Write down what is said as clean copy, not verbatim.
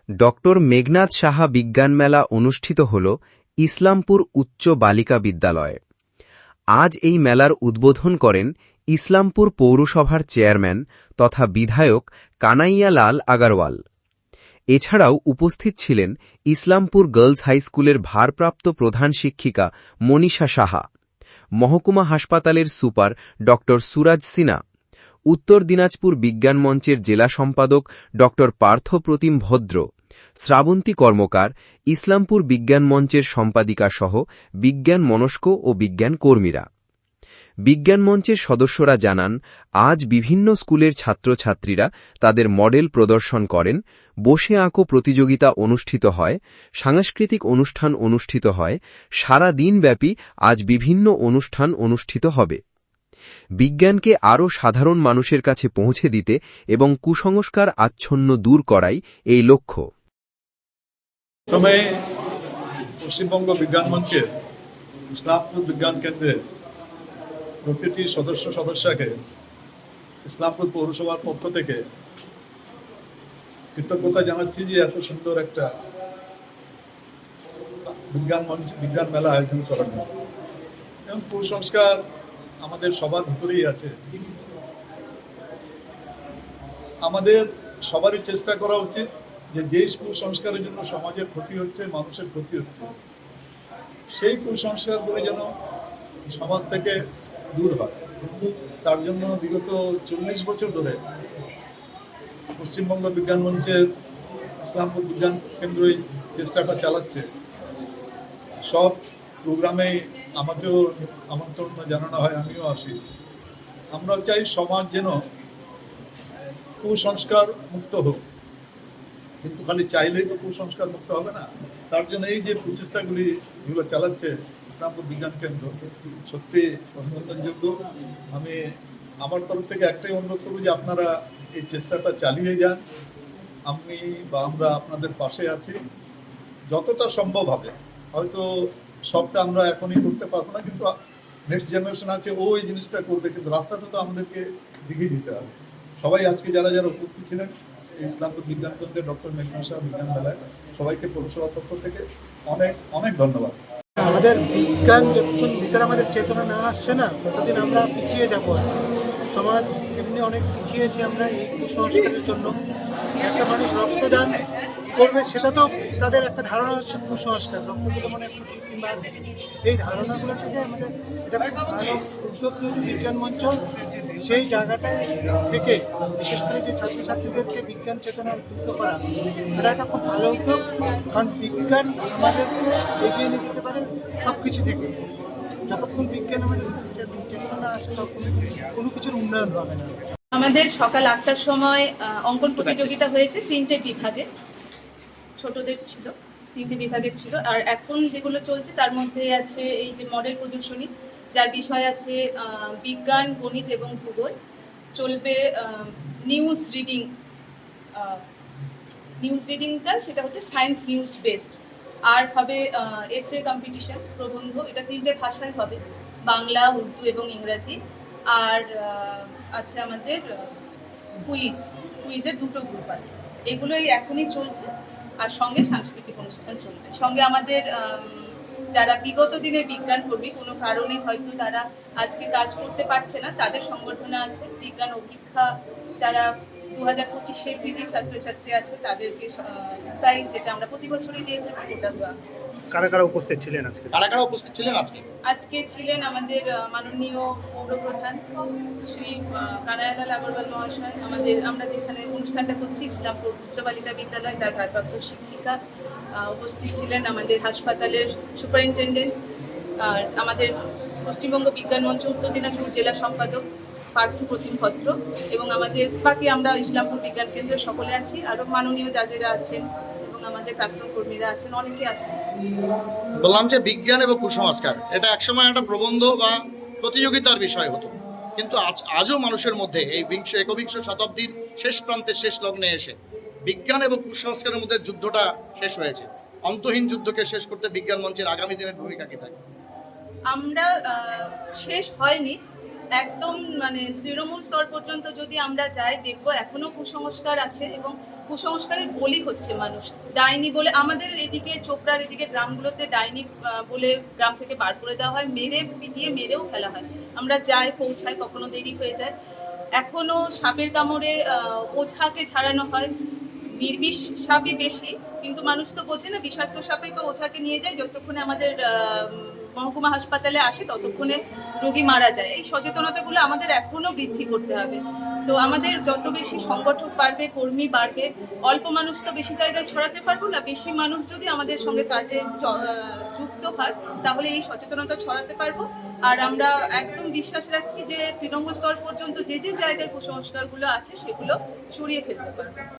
Doctor Meghnad Saha বিজ্ঞান মেলা অনুষ্ঠিত হল ইসলামপুর উচ্চ বালিকা বিদ্যালয়ে। আজ এই মেলার উদ্বোধন করেন ইসলামপুর পৌরসভার চেয়ারম্যান তথা বিধায়ক কানাইয়া লাল আগারওয়াল। এছাড়াও উপস্থিত ছিলেন ইসলামপুর গার্লস হাই স্কুলের ভারপ্রাপ্ত প্রধান শিক্ষিকা মনীষা সাহা, মহকুমা হাসপাতালের সুপার ডক্টর সুরাজ সিনহা, উত্তর দিনাজপুর বিজ্ঞান মঞ্চের জেলা সম্পাদক ডক্টর পার্থ প্রতিম ভদ্র, শ্রাবন্তী কর্মকার, ইসলামপুর বিজ্ঞান মঞ্চের সম্পাদিকা সহ বিজ্ঞান মনস্ক ও বিজ্ঞান কর্মীরা। বিজ্ঞান মঞ্চের সদস্যরা জানান, আজ বিভিন্ন স্কুলের ছাত্রছাত্রীরা তাদের মডেল প্রদর্শন করেন, বসে আঁকো প্রতিযোগিতা অনুষ্ঠিত হয়, সাংস্কৃতিক অনুষ্ঠান অনুষ্ঠিত হয়, সারা দিনব্যাপী আজ বিভিন্ন অনুষ্ঠান অনুষ্ঠিত হবে। বিজ্ঞানকে আরও সাধারণ মানুষের কাছে পৌঁছে দিতে এবং কুসংস্কার আচ্ছন্ন দূর করাই এই লক্ষ্য। প্রথমে পশ্চিমবঙ্গ বিজ্ঞান মঞ্চের ইসলামপুর বিজ্ঞান কেন্দ্রের প্রতিটি সদস্যকে ইসলামপুর পৌরসভার পক্ষ থেকে কৃতজ্ঞতা জানাচ্ছি যে এত সুন্দর একটা বিজ্ঞান মেলা আয়োজন করার জন্য। এবং কুসংস্কার আমাদের সবার ভিতরেই আছে, আমাদের সবারই চেষ্টা করা উচিত যে কুসংস্কারের জন্য সমাজের ক্ষতি হচ্ছে, মানুষের ক্ষতি হচ্ছে, সেই কুসংস্কারগুলো যেন সমাজ থেকে দূর হয়। তার জন্য বিগত 40 বছর ধরে পশ্চিমবঙ্গ বিজ্ঞান মঞ্চের ইসলামপুর বিজ্ঞান কেন্দ্র এই চেষ্টাটা চালাচ্ছে। সব প্রোগ্রামে আমাকেও আমন্ত্রণ জানানো হয়, আমিও আসি। আমরা চাই সমাজ যেন কুসংস্কার মুক্ত হোক, কিন্তু খালি চাইলেই তো কুসংস্কার মুক্ত হবে না। তার জন্য এই যে প্রচেষ্টাগুলি যেগুলো চালাচ্ছে ইসলামপুর বিজ্ঞান কেন্দ্র, সত্যি অভিনন্দনযোগ্য। আমি আমার তরফ থেকে একটাই অনুরোধ করবো যে আপনারা এই চেষ্টাটা চালিয়ে যান। আমরা আপনাদের পাশে আছি, যতটা সম্ভব হবে। হয়তো সবটা আমরা এখনই করতে পারবো না, কিন্তু নেক্সট জেনারেশন আছে, ও এই জিনিসটা করবে, কিন্তু রাস্তাটা তো আমাদেরকে দেখিয়ে দিতে হবে। সবাই আজকে যারা উপস্থিত ছিলেন ইসলামপুর বিজ্ঞান কেন্দ্রে ডক্টর মেঘনাদ সাহা বিজ্ঞান মেলায়, সবাইকে পৌরসভার পক্ষ থেকে অনেক অনেক ধন্যবাদ। আমাদের বিজ্ঞান যতক্ষণ ভিতরে আমাদের চেতনা না আসছে না, ততদিন আমরা পিছিয়ে যাবো। সমাজ এমনি অনেক পিছিয়েছি আমরা এই কুসংস্কারের জন্য। একটা মানুষ রক্তদান করবে, সেটা তো তাদের একটা ধারণা হচ্ছে কুসংস্কার, রক্তগুলো মানে কিংবা এই ধারণাগুলো থেকে আমাদের এটা ভালো উদ্যোগ নিয়েছে বিজ্ঞান মঞ্চ। সেই জায়গাটায় থেকে বিশেষ করে যে ছাত্রছাত্রীদেরকে বিজ্ঞান চেতনা উদ্বুদ্ধ করা, এটা একটা খুব ভালো উদ্যোগ। কারণ বিজ্ঞান আমাদেরকে এগিয়ে নিয়ে যেতে পারে সব কিছু থেকে। যতক্ষণ বিজ্ঞান আমাদের চেতনা আসে, তখন কোনো কিছুর উন্নয়ন হবে না। আমাদের সকাল 8টার সময় অঙ্কন প্রতিযোগিতা হয়েছে 3টে বিভাগে, ছোটদের ছিল 3টে বিভাগের ছিল। আর এখন যেগুলো চলছে তার মধ্যে আছে এই যে মডেল প্রদর্শনী, যার বিষয় আছে বিজ্ঞান, গণিত এবং ভূগোল। চলবে নিউজ রিডিংটা, সেটা হচ্ছে সায়েন্স নিউজ বেসড। আর হবে এসে কম্পিটিশন, প্রবন্ধ, এটা 3টে ভাষায় হবে, বাংলা, উর্দু এবং ইংরাজি। আর আছে আমাদের কুইজের 2টো গ্রুপ আছে। এগুলোই এখনই চলছে। আর সঙ্গে সাংস্কৃতিক অনুষ্ঠান চলবে। সঙ্গে আমাদের যারা বিগত দিনের বিজ্ঞান কর্মী, কোনো কারণে হয়তো তারা আজকে কাজ করতে পারছে না, তাদের সংগঠন আছে। বিজ্ঞান অভিক্ষা যারা 2025 কৃতি ছাত্রছাত্রী আছে, তাদেরকে প্রাইজ, যেটা আমরা প্রতি বছরই দিয়ে থাকি, ওটা দেওয়া। কারা উপস্থিত ছিলেন আজকে? আজকে ছিলেন আমাদের মাননীয় পৌরপ্রধান শ্রী কানাইয়া লাল আগারওয়াল মহাশয়। আমরা যেখানে অনুষ্ঠানটা করছি ইসলামপুর উচ্চ বালিকা বিদ্যালয়, তার ভারপ্রাপ্ত শিক্ষিকা উপস্থিত ছিলেন, আমাদের হাসপাতালের সুপারিনটেন্ডেন্ট, আর আমাদের পশ্চিমবঙ্গ বিজ্ঞান মঞ্চ উত্তর দিনাজপুর জেলা সম্পাদক পার্থ প্রতিম ভদ্র, এবং আমাদের বাকি আমরা ইসলামপুর বিজ্ঞান কেন্দ্রের সকলে আছি। আরও মাননীয় জাজেরা আছেন এবং আমাদের প্রাক্তন কর্মীরা আছেন, অনেকে আছেন। বললাম যে বিজ্ঞান এবং কুসংস্কার এটা একসময় একটা প্রবন্ধ বা প্রতিযোগিতার বিষয় হতো, কিন্তু আজও মানুষের মধ্যে এই একবিংশ শতাব্দীর শেষ প্রান্তে, শেষ লগ্নে এসে বিজ্ঞান এবং কুসংস্কারের মধ্যে যুদ্ধটা শেষ হয়েছে। অন্তহীন যুদ্ধকে শেষ করতে বিজ্ঞান মঞ্চের আগামী দিনের ভূমিকা কি থাকবে? আমরা শেষ হয়নি, একদম মানে তৃণমূল স্তর পর্যন্ত যদি আমরা যাই, দেখবো এখনো কুসংস্কার আছে এবং কুসংস্কারের বলি হচ্ছে মানুষ। ডাইনি বলে আমাদের এদিকে চোপড়ার এদিকে গ্রামগুলোতে ডাইনি বলে গ্রাম থেকে বার করে দেওয়া হয়, মেরে পিটিয়ে মেরেও ফেলা হয়। আমরা যাই, পৌঁছাই, কখনো দেরি হয়ে যায়। এখনো সাপের কামড়ে ওঝাকে ছাড়ানো হয়। নির্বিষ সাপই বেশি, কিন্তু মানুষ তো বোঝে না, বিষাক্ত সাপে তো ওঝাকে নিয়ে যায়, যতক্ষণে আমাদের মহকুমা হাসপাতালে আসে ততক্ষণে রোগী মারা যায়। এই সচেতনতাগুলো আমাদের এখনো বৃদ্ধি করতে হবে। তো আমাদের যত বেশি সংগঠক বাড়বে, কর্মী বাড়বে, অল্প মানুষ তো বেশি জায়গায় ছড়াতে পারবো না, বেশি মানুষ যদি আমাদের সঙ্গে কাজে যুক্ত হয় তাহলে এই সচেতনতা ছড়াতে পারবো। আর আমরা একদম বিশ্বাস রাখছি যে তৃণমূল স্তর পর্যন্ত যে যে জায়গায় কুসংস্কারগুলো আছে সেগুলো সরিয়ে ফেলতে পারবো।